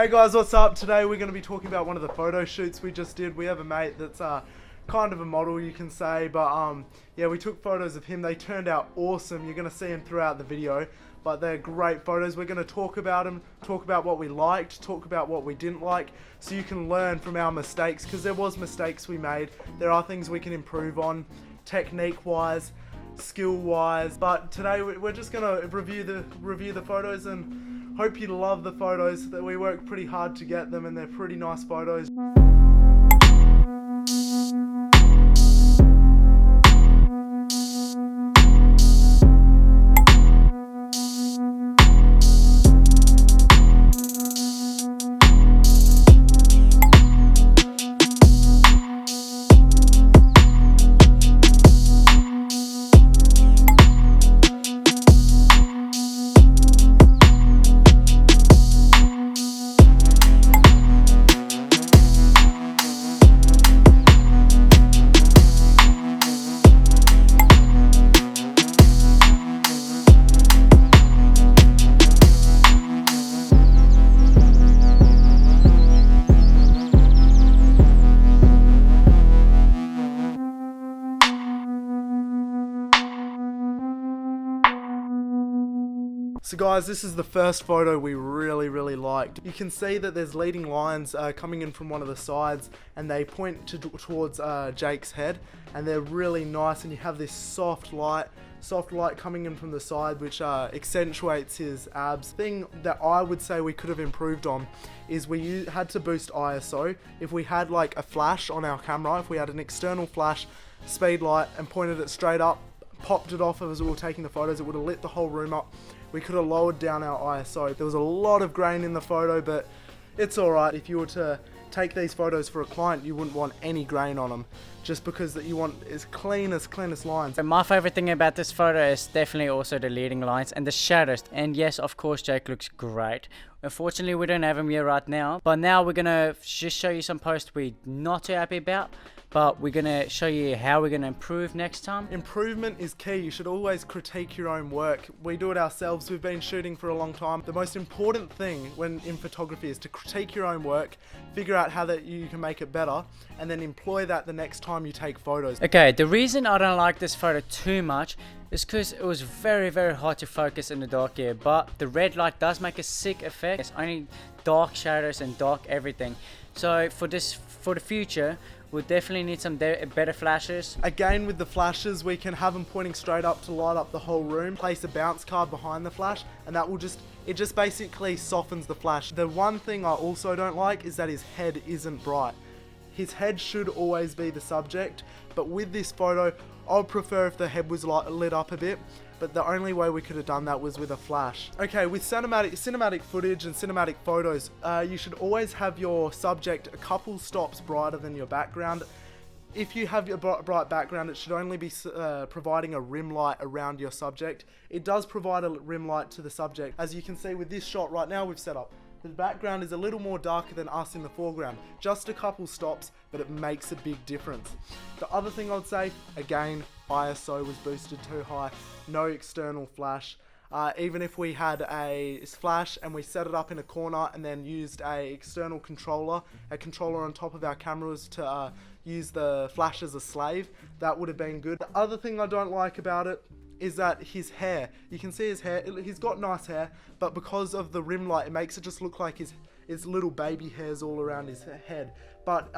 Hey guys, what's up? Today we're going to be talking about one of the photo shoots we just did. We have a mate that's kind of a model, you can say, but yeah, we took photos of him. They turned out awesome. You're going to see him throughout the video, but they're great photos. We're going to talk about them, talk about what we liked, talk about what we didn't like, so you can learn from our mistakes, because there was mistakes we made. There are things we can improve on, technique-wise, skill-wise, but today we're just going to review the photos and hope you love the photos. That we worked pretty hard to get them, and they're pretty nice photos. So guys, this is the first photo we really liked. You can see that there's leading lines coming in from one of the sides, and they point towards Jake's head, and they're really nice, and you have this soft light coming in from the side, which accentuates his abs. Thing that I would say we could have improved on is we had to boost ISO. If we had like a flash on our camera, if we had an external flash speed light and pointed it straight up, popped it off as we were taking the photos, it would have lit the whole room up. We could have lowered down our ISO. There was a lot of grain in the photo, but it's alright. If you were to take these photos for a client, you wouldn't want any grain on them, just because that you want as clean as lines. My favorite thing about this photo is definitely also the leading lines and the shadows. And yes, of course, Jake looks great. Unfortunately, we don't have him here right now, but now we're gonna just show you some posts we're not too happy about, but we're gonna show you how we're gonna improve next time. Improvement is key. You should always critique your own work. We do it ourselves. We've been shooting for a long time. The most important thing when in photography is to critique your own work, figure out how that you can make it better, and then employ that the next time you take photos. Okay, the reason I don't like this photo too much is because it was very hard to focus in the dark here, but the red light does make a sick effect. It's only dark shadows and dark everything. So for the future, we'll definitely need some better flashes. Again, with the flashes, we can have them pointing straight up to light up the whole room. Place a bounce card behind the flash, and that will just basically softens the flash. The one thing I also don't like is that his head isn't bright. His head should always be the subject, but with this photo, I would prefer if the head was lit up a bit, but the only way we could have done that was with a flash. Okay, with cinematic footage and cinematic photos, you should always have your subject a couple stops brighter than your background. If you have your bright background, it should only be providing a rim light around your subject. It does provide a rim light to the subject. As you can see with this shot right now we've set up, the background is a little more darker than us in the foreground. Just a couple stops, but it makes a big difference. The other thing I'd say, again, ISO was boosted too high. No external flash. Even if we had a flash and we set it up in a corner and then used a external controller, a controller on top of our cameras to use the flash as a slave, that would have been good. The other thing I don't like about it is that his hair, you can see his hair, he's got nice hair, but because of the rim light, it makes it just look like his little baby hairs all around his head. But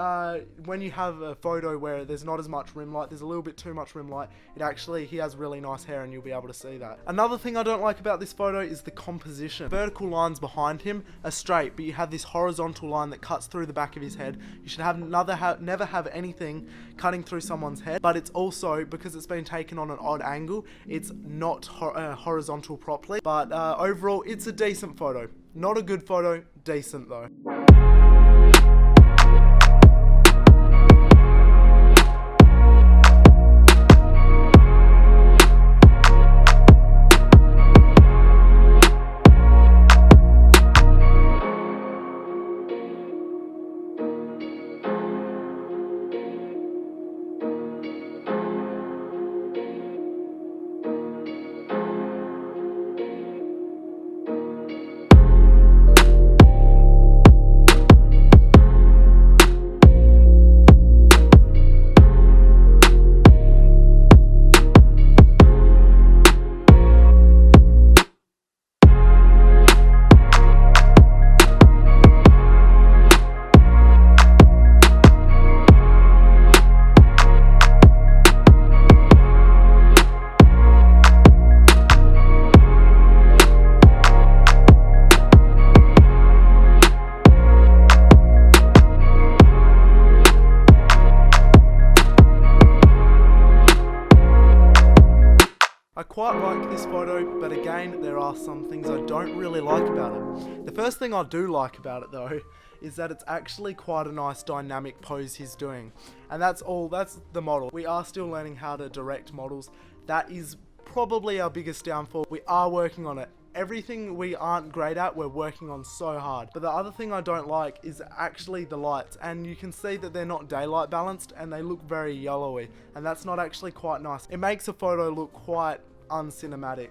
when you have a photo where there's not as much rim light, there's a little bit too much rim light, he has really nice hair and you'll be able to see that. Another thing I don't like about this photo is the composition. Vertical lines behind him are straight, but you have this horizontal line that cuts through the back of his head. You should never have anything cutting through someone's head, but it's also, because it's been taken on an odd angle, it's not horizontal properly. But overall, it's a decent photo. Not a good photo, decent though. nice photo, but again, there are some things I don't really like about it. The first thing I do like about it though is that it's actually quite a nice dynamic pose he's doing. And that's the model. We are still learning how to direct models. That is probably our biggest downfall. We are working on it. Everything we aren't great at, we're working on so hard. But the other thing I don't like is actually the lights, and you can see that they're not daylight balanced and they look very yellowy, and that's not actually quite nice. It makes a photo look quite uncinematic.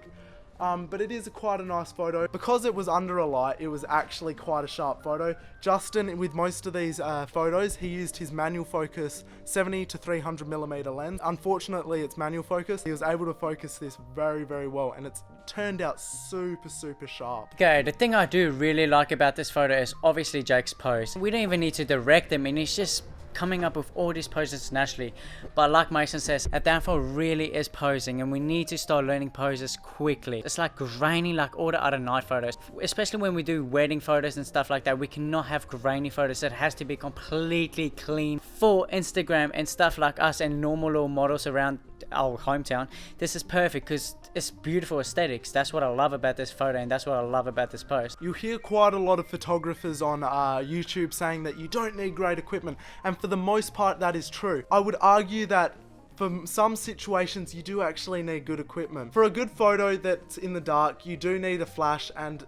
But it is quite a nice photo. Because it was under a light, it was actually quite a sharp photo. Justin, with most of these photos, he used his manual focus 70 to 300mm lens. Unfortunately, it's manual focus. He was able to focus this very, very well, and it's turned out super, super sharp. Okay, the thing I do really like about this photo is obviously Jake's pose. We don't even need to direct them, and he's just coming up with all these poses naturally. But like Mason says, a downfall really is posing, and we need to start learning poses quickly. It's like grainy like all the other night photos, especially when we do wedding photos and stuff like that. We cannot have grainy photos. It has to be completely clean for Instagram and stuff like us and normal little models around our hometown. This is perfect because it's beautiful aesthetics. That's what I love about this photo, and that's what I love about this post. You hear quite a lot of photographers on YouTube saying that you don't need great equipment, and for the most part that is true. I would argue that for some situations you do actually need good equipment. For a good photo that's in the dark, you do need a flash, and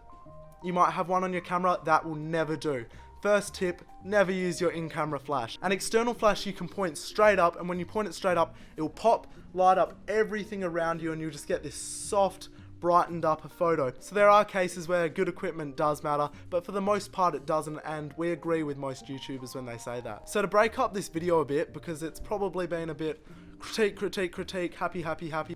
you might have one on your camera. That will never do. First tip, never use your in-camera flash. An external flash you can point straight up, and when you point it straight up, it will pop, light up everything around you, and you'll just get this soft, brightened up a photo. So there are cases where good equipment does matter, but for the most part it doesn't, and we agree with most YouTubers when they say that. So to break up this video a bit, because it's probably been a bit critique, happy,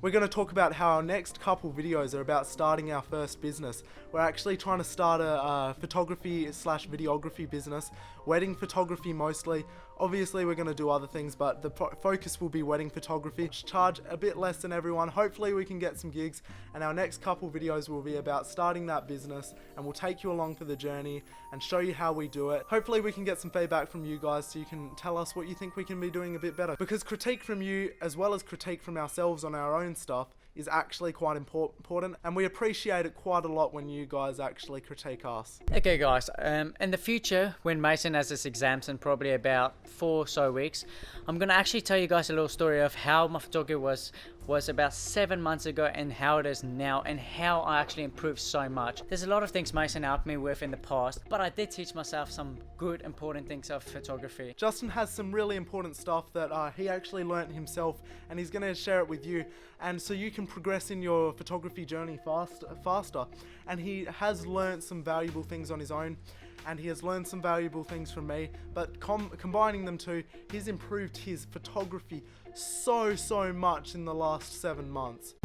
we're going to talk about how our next couple videos are about starting our first business. We're actually trying to start a photography slash videography business, wedding photography mostly. Obviously we're going to do other things, but the focus will be wedding photography. Charge a bit less than everyone. Hopefully we can get some gigs, and our next couple videos will be about starting that business, and we'll take you along for the journey and show you how we do it. Hopefully we can get some feedback from you guys so you can tell us what you think we can be doing a bit better, because critique from you as well as critique from ourselves on our own stuff is actually quite important, and we appreciate it quite a lot when you guys actually critique us. Okay guys, in the future when Mason has his exams in probably about 4 or so weeks, I'm gonna actually tell you guys a little story of how my photography was about 7 months ago and how it is now, and how I actually improved so much. There's a lot of things Mason helped me with in the past, but I did teach myself some good important things of photography. Justin has some really important stuff that he actually learnt himself, and he's going to share it with you, and so you can progress in your photography journey faster. And he has learnt some valuable things on his own, and he has learned some valuable things from me, but combining them two, he's improved his photography so much in the last 7 months.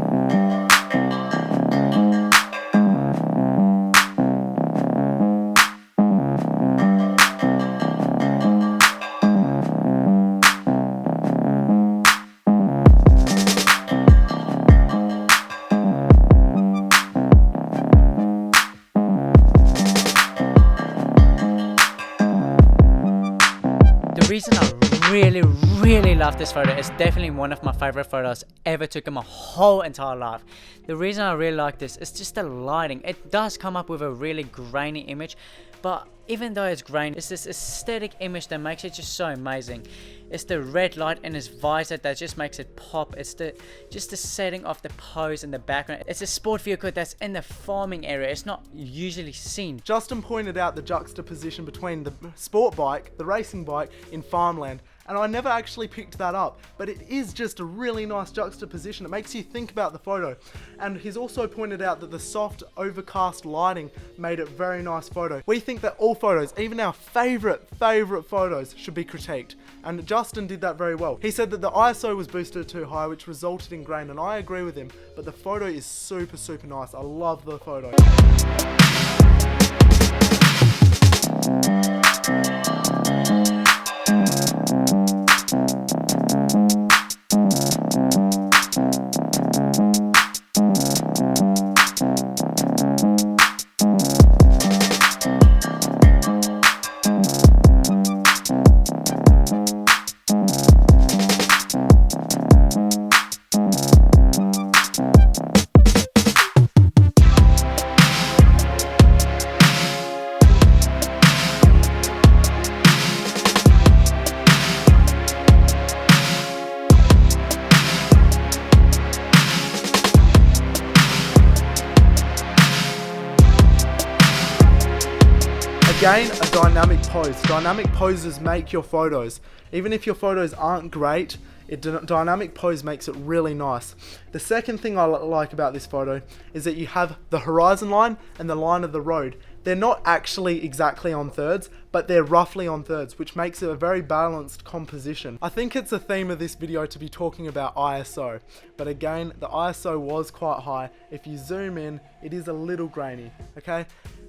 The reason I really love this photo, is definitely one of my favorite photos ever took in my whole entire life. The reason I really like this is just the lighting. It does come up with a really grainy image, but even though it's grainy, it's this aesthetic image that makes it just so amazing. It's the red light in his visor that just makes it pop. It's just the setting of the pose in the background. It's a sport vehicle that's in the farming area. It's not usually seen. Justin pointed out the juxtaposition between the sport bike, the racing bike, in farmland, and I never actually picked that up, but it is just a really nice juxtaposition. It makes you think about the photo. And he's also pointed out that the soft overcast lighting made it a very nice photo. We think that all photos, even our favorite photos, should be critiqued, and Justin did that very well. He said that the ISO was boosted too high, which resulted in grain, and I agree with him, but the photo is super nice. I love the photo. Again, a dynamic pose. Dynamic poses make your photos. Even if your photos aren't great, dynamic pose makes it really nice. The second thing I like about this photo is that you have the horizon line and the line of the road. They're not actually exactly on thirds, but they're roughly on thirds, which makes it a very balanced composition. I think it's a theme of this video to be talking about ISO, but again, the ISO was quite high. If you zoom in, it is a little grainy, okay?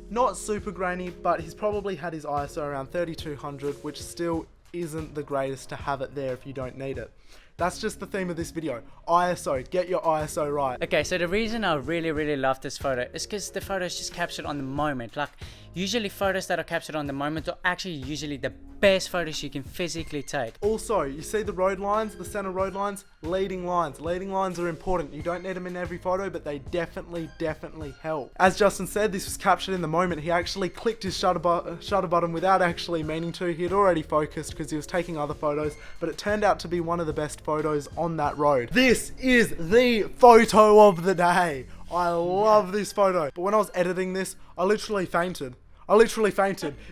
Not super grainy, but he's probably had his ISO around 3200, which still isn't the greatest to have it there if you don't need it. That's just the theme of this video. ISO, get your ISO right. Okay, so the reason I really love this photo is because the photo is just captured on the moment. Like, usually photos that are captured on the moment are actually usually the best photos you can physically take. Also, you see the road lines, the center road lines, leading lines. Leading lines are important. You don't need them in every photo, but they definitely help. As Justin said, this was captured in the moment. He actually clicked his shutter button without actually meaning to. He had already focused because he was taking other photos, but it turned out to be one of the best photos on that road. This is the photo of the day. I love this photo. But when I was editing this, I literally fainted.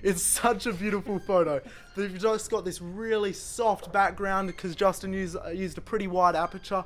It's such a beautiful photo. You've just got this really soft background because Justin used a pretty wide aperture,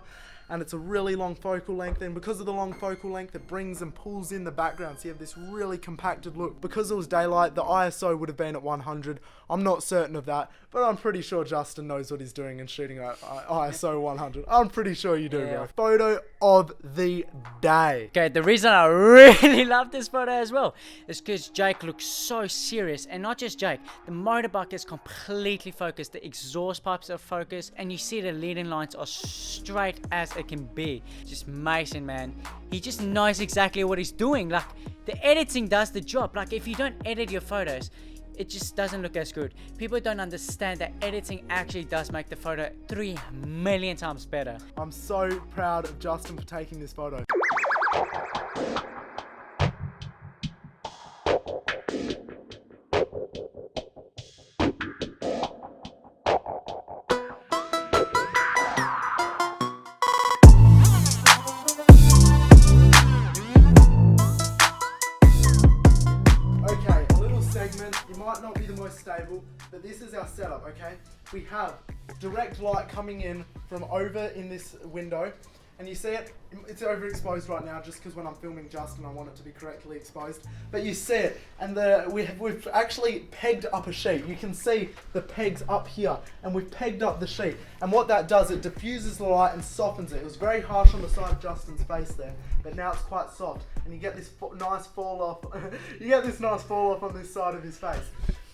and it's a really long focal length, and because of the long focal length, it brings and pulls in the background, so you have this really compacted look. Because it was daylight, the ISO would have been at 100. I'm not certain of that, but I'm pretty sure Justin knows what he's doing and shooting at ISO 100. I'm pretty sure you do, bro. Photo of the day. Okay, the reason I really love this photo as well is because Jake looks so serious, and not just Jake. The motorbike is completely focused, the exhaust pipes are focused, and you see the leading lines are straight as it can be. Just Mason, man, he just knows exactly what he's doing. Like, the editing does the job. Like, if you don't edit your photos, it just doesn't look as good. People don't understand that editing actually does make the photo 3 million times better. I'm so proud of Justin for taking this photo. It might not be the most stable, but this is our setup, okay? We have direct light coming in from over in this window, and you see it, it's overexposed right now just because when I'm filming Justin I want it to be correctly exposed, but you see it, and we've actually pegged up a sheet. You can see the pegs up here, and we've pegged up the sheet, and what that does, it diffuses the light and softens it. It was very harsh on the side of Justin's face there, but now it's quite soft, and you get this nice fall off. You get this nice fall off on this side of his face,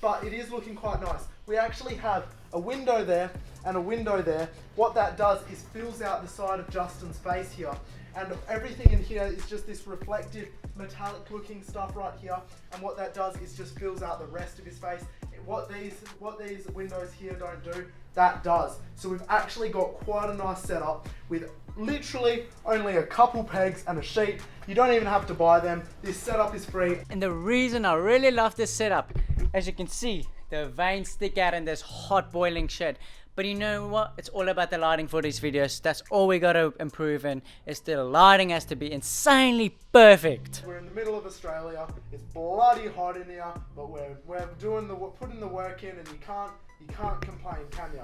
but it is looking quite nice. We actually have a window there and a window there. What that does is fills out the side of Justin's face here, and everything in here is just this reflective metallic looking stuff right here, and what that does is just fills out the rest of his face. What these windows here don't do, that does. So we've actually got quite a nice setup with literally only a couple pegs and a sheet. You don't even have to buy them. This setup is free. And the reason I really love this setup, as you can see, the veins stick out in this hot boiling shit. But you know what? It's all about the lighting for these videos. That's all we got to improve in, is the lighting has to be insanely perfect. We're in the middle of Australia. It's bloody hot in here, but we're putting the work in, and you can't complain, can you?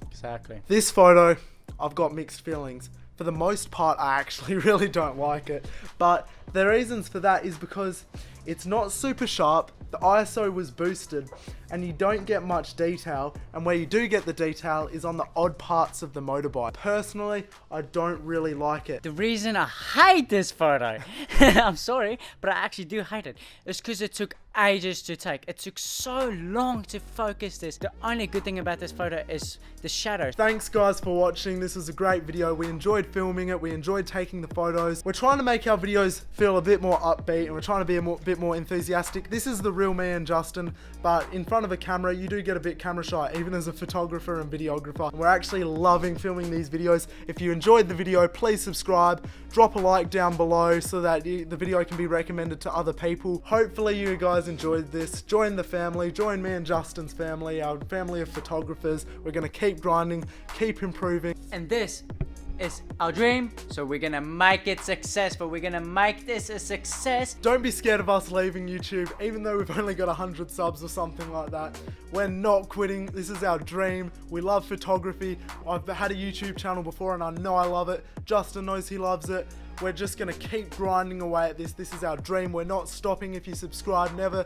Exactly. This photo, I've got mixed feelings. For the most part, I actually really don't like it. But the reasons for that is because it's not super sharp, the ISO was boosted, and you don't get much detail, and where you do get the detail is on the odd parts of the motorbike. Personally, I don't really like it. The reason I hate this photo, I'm sorry, but I actually do hate it, is because it took ages to take. It took so long to focus this. The only good thing about this photo is the shadows. Thanks guys for watching. This was a great video. We enjoyed filming it. We enjoyed taking the photos. We're trying to make our videos feel a bit more upbeat, and we're trying to be a bit more enthusiastic. This is the real me and Justin, but in front of a camera, you do get a bit camera shy, even as a photographer and videographer. We're actually loving filming these videos. If you enjoyed the video, please subscribe, drop a like down below so that the video can be recommended to other people. Hopefully you guys enjoyed this. Join the family, join me and Justin's family, our family of photographers. We're gonna keep grinding, keep improving. And this is our dream, so we're gonna make it successful. We're gonna make this a success. Don't be scared of us leaving YouTube, even though we've only got 100 subs or something like that. We're not quitting. This is our dream. We love photography. I've had a YouTube channel before and I know I love it. Justin knows he loves it. We're just gonna keep grinding away at this. This is our dream. We're not stopping. If you subscribe, never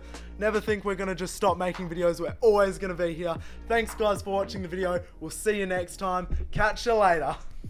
think we're gonna just stop making videos. We're always gonna be here. Thanks guys for watching the video. We'll see you next time. Catch you later.